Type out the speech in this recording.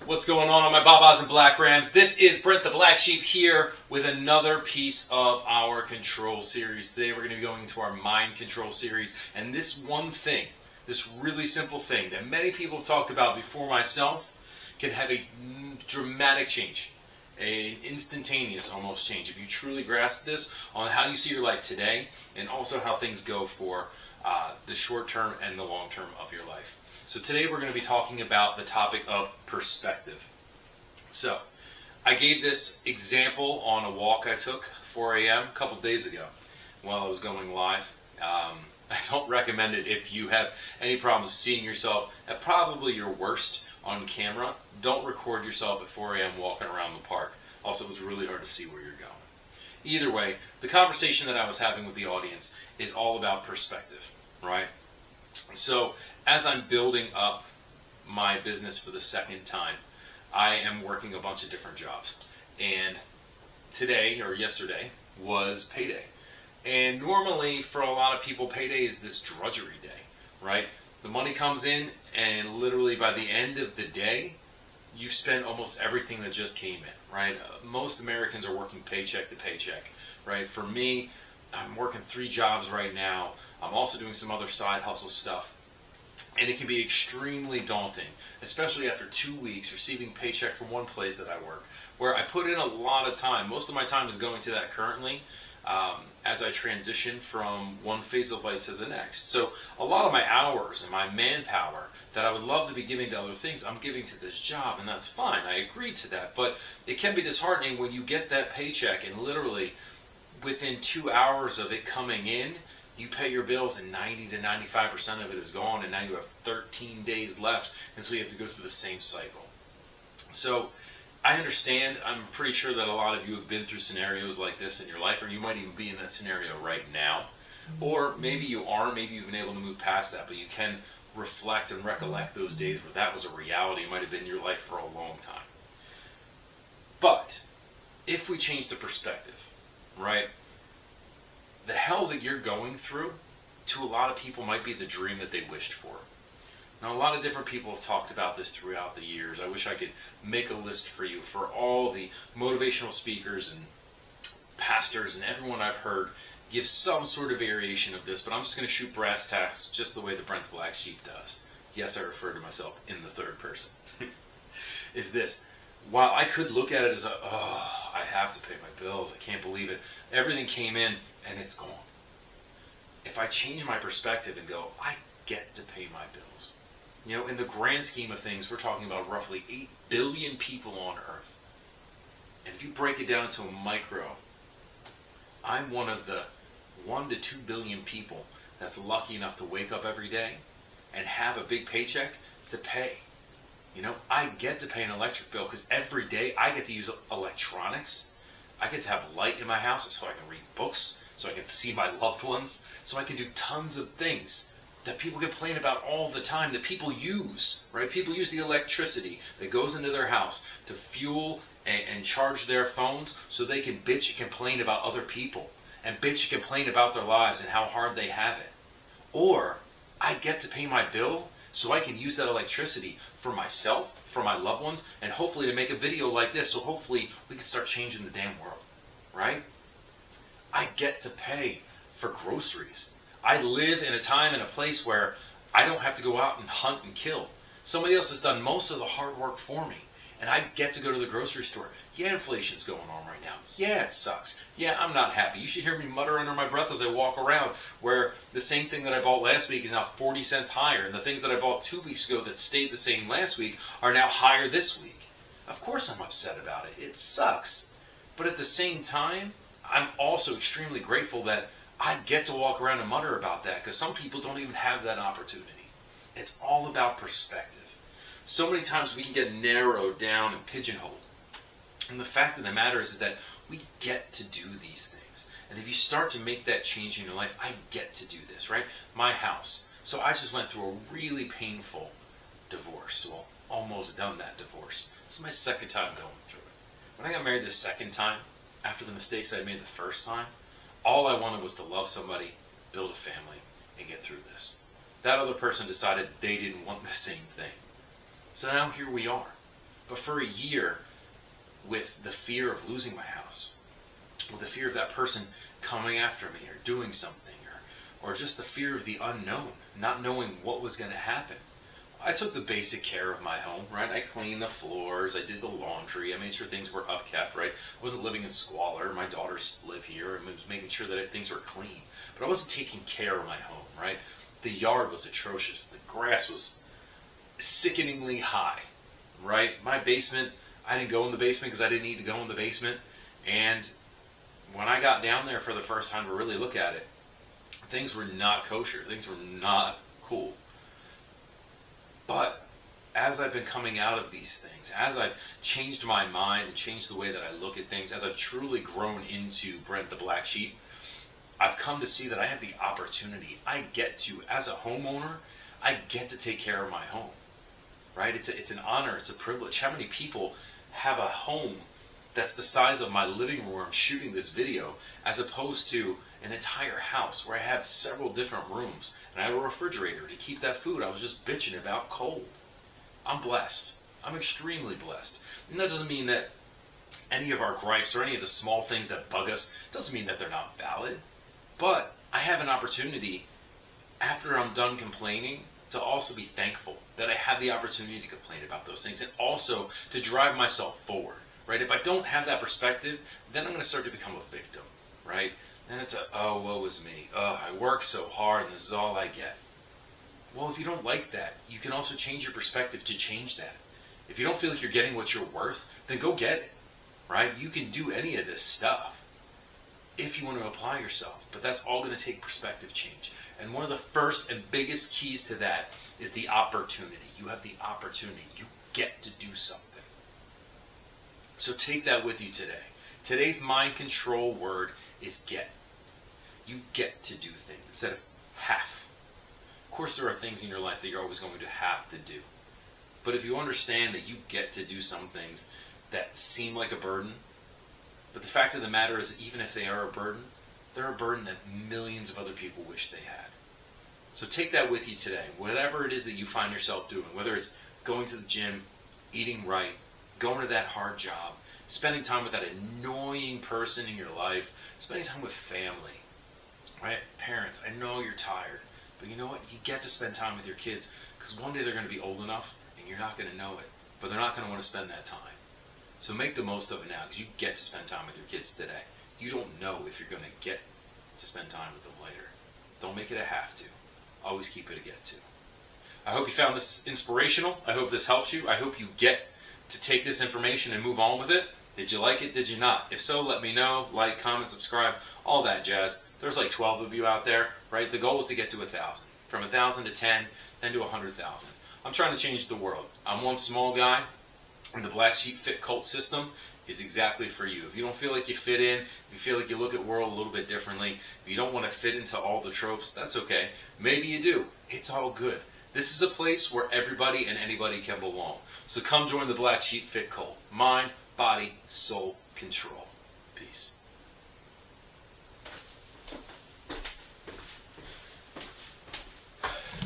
What's going on my Babas and Black Rams? This is Brent the Black Sheep here with another piece of our control series. Today we're going to be going into our mind control series, and this one thing, this really simple thing that many people have talked about before myself, can have a dramatic change, an instantaneous almost change if you truly grasp this on how you see your life today and also how things go for the short term and the long term of your life. So today we're going to be talking about the topic of perspective. So I gave this example on a walk I took 4 a.m. a couple days ago while I was going live. I don't recommend it if you have any problems seeing yourself at probably your worst on camera. Don't record yourself at 4 a.m. walking around the park. Also, it was really hard to see where you're going. Either way, the conversation that I was having with the audience is all about perspective, right? So as I'm building up my business for the second time, I am working a bunch of different jobs. And today, or yesterday, was payday. And normally, for a lot of people, payday is this drudgery day, right? The money comes in, and literally by the end of the day, you've spent almost everything that just came in, right? Most Americans are working paycheck to paycheck, right? For me, I'm working 3 jobs right now. I'm also doing some other side hustle stuff. And it can be extremely daunting, especially after 2 weeks receiving paycheck from one place that I work, where I put in a lot of time. Most of my time is going to that currently as I transition from one phase of life to the next. So a lot of my hours and my manpower that I would love to be giving to other things, I'm giving to this job, and that's fine. I agreed to that. But it can be disheartening when you get that paycheck and literally within 2 hours of it coming in, you pay your bills and 90 to 95% of it is gone, and now you have 13 days left, and so you have to go through the same cycle. So I understand. I'm pretty sure that a lot of you have been through scenarios like this in your life, or you might even be in that scenario right now. Or maybe you are, maybe you've been able to move past that, but you can reflect and recollect those days where that was a reality. It might have been in your life for a long time. But if we change the perspective, right? The hell that you're going through, to a lot of people, might be the dream that they wished for. Now, a lot of different people have talked about this throughout the years. I wish I could make a list for you for all the motivational speakers and pastors and everyone I've heard give some sort of variation of this, but I'm just going to shoot brass tacks just the way the Brent the Black Sheep does. Yes, I refer to myself in the third person. Is this. While I could look at it as I have to pay my bills, I can't believe it. Everything came in and it's gone. If I change my perspective and go, I get to pay my bills. You know, in the grand scheme of things, we're talking about roughly 8 billion people on Earth. And if you break it down into a micro, I'm one of the 1 to 2 billion people that's lucky enough to wake up every day and have a big paycheck to pay. You know, I get to pay an electric bill because every day I get to use electronics. I get to have light in my house so I can read books, so I can see my loved ones, so I can do tons of things that people complain about all the time, that people use, right? People use the electricity that goes into their house to fuel and charge their phones so they can bitch and complain about other people and bitch and complain about their lives and how hard they have it. Or I get to pay my bill so I can use that electricity for myself, for my loved ones, and hopefully to make a video like this, so hopefully we can start changing the damn world, right? I get to pay for groceries. I live in a time and a place where I don't have to go out and hunt and kill. Somebody else has done most of the hard work for me, and I get to go to the grocery store. Yeah, inflation's going on right now. Yeah, it sucks. Yeah, I'm not happy. You should hear me mutter under my breath as I walk around, where the same thing that I bought last week is now 40 cents higher, and the things that I bought 2 weeks ago that stayed the same last week are now higher this week. Of course I'm upset about it. It sucks. But at the same time, I'm also extremely grateful that I get to walk around and mutter about that, because some people don't even have that opportunity. It's all about perspective. So many times we can get narrowed down and pigeonholed. And the fact of the matter is that we get to do these things. And if you start to make that change in your life, I get to do this, right? My house. So I just went through a really painful divorce. Well, almost done that divorce. This is my second time going through it. When I got married the second time, after the mistakes I made the first time, all I wanted was to love somebody, build a family, and get through this. That other person decided they didn't want the same thing. So now here we are. But for a year, with the fear of losing my house, with the fear of that person coming after me or doing something, or just the fear of the unknown, not knowing what was going to happen, I took the basic care of my home, right? I cleaned the floors, I did the laundry, I made sure things were upkept, right? I wasn't living in squalor. My daughters live here, and I was making sure that things were clean. But I wasn't taking care of my home, right? The yard was atrocious. The grass was sickeningly high, right? My basement, I didn't go in the basement because I didn't need to go in the basement. And when I got down there for the first time to really look at it, things were not kosher. Things were not cool. But as I've been coming out of these things, as I've changed my mind and changed the way that I look at things, as I've truly grown into Brent the Black Sheep, I've come to see that I have the opportunity. I get to, as a homeowner, I get to take care of my home, right? It's an honor. It's a privilege. How many people have a home that's the size of my living room where I'm shooting this video, as opposed to an entire house where I have several different rooms and I have a refrigerator to keep that food I was just bitching about cold? I'm blessed. I'm extremely blessed. And that doesn't mean that any of our gripes or any of the small things that bug us, doesn't mean that they're not valid. But I have an opportunity, after I'm done complaining, to also be thankful that I have the opportunity to complain about those things, and also to drive myself forward, right? If I don't have that perspective, then I'm going to start to become a victim, right? Then it's oh, woe is me. I work so hard and this is all I get. Well, if you don't like that, you can also change your perspective to change that. If you don't feel like you're getting what you're worth, then go get it, right? You can do any of this stuff if you want to apply yourself, but that's all going to take perspective change. And one of the first and biggest keys to that is the opportunity. You have the opportunity. You get to do something. So take that with you today. Today's mind control word is get. You get to do things instead of have. Of course, there are things in your life that you're always going to have to do. But if you understand that you get to do some things that seem like a burden, but the fact of the matter is that even if they are a burden, they're a burden that millions of other people wish they had. So take that with you today. Whatever it is that you find yourself doing, whether it's going to the gym, eating right, going to that hard job, spending time with that annoying person in your life, spending time with family, right? Parents, I know you're tired, but you know what? You get to spend time with your kids, because one day they're going to be old enough and you're not going to know it, but they're not going to want to spend that time. So make the most of it now, because you get to spend time with your kids today. You don't know if you're going to get to spend time with them later. Don't make it a have to. Always keep it a get to. I hope you found this inspirational. I hope this helps you. I hope you get to take this information and move on with it. Did you like it? Did you not? If so, let me know. Like, comment, subscribe, all that jazz. There's like 12 of you out there, right? The goal is to get to 1,000. From 1,000 to 10, then to 100,000. I'm trying to change the world. I'm one small guy, and the Black Sheep Fit Cult system is exactly for you. If you don't feel like you fit in, if you feel like you look at the world a little bit differently, if you don't want to fit into all the tropes, that's okay. Maybe you do. It's all good. This is a place where everybody and anybody can belong. So come join the Black Sheep Fit Cult. Mind, body, soul, control. Peace.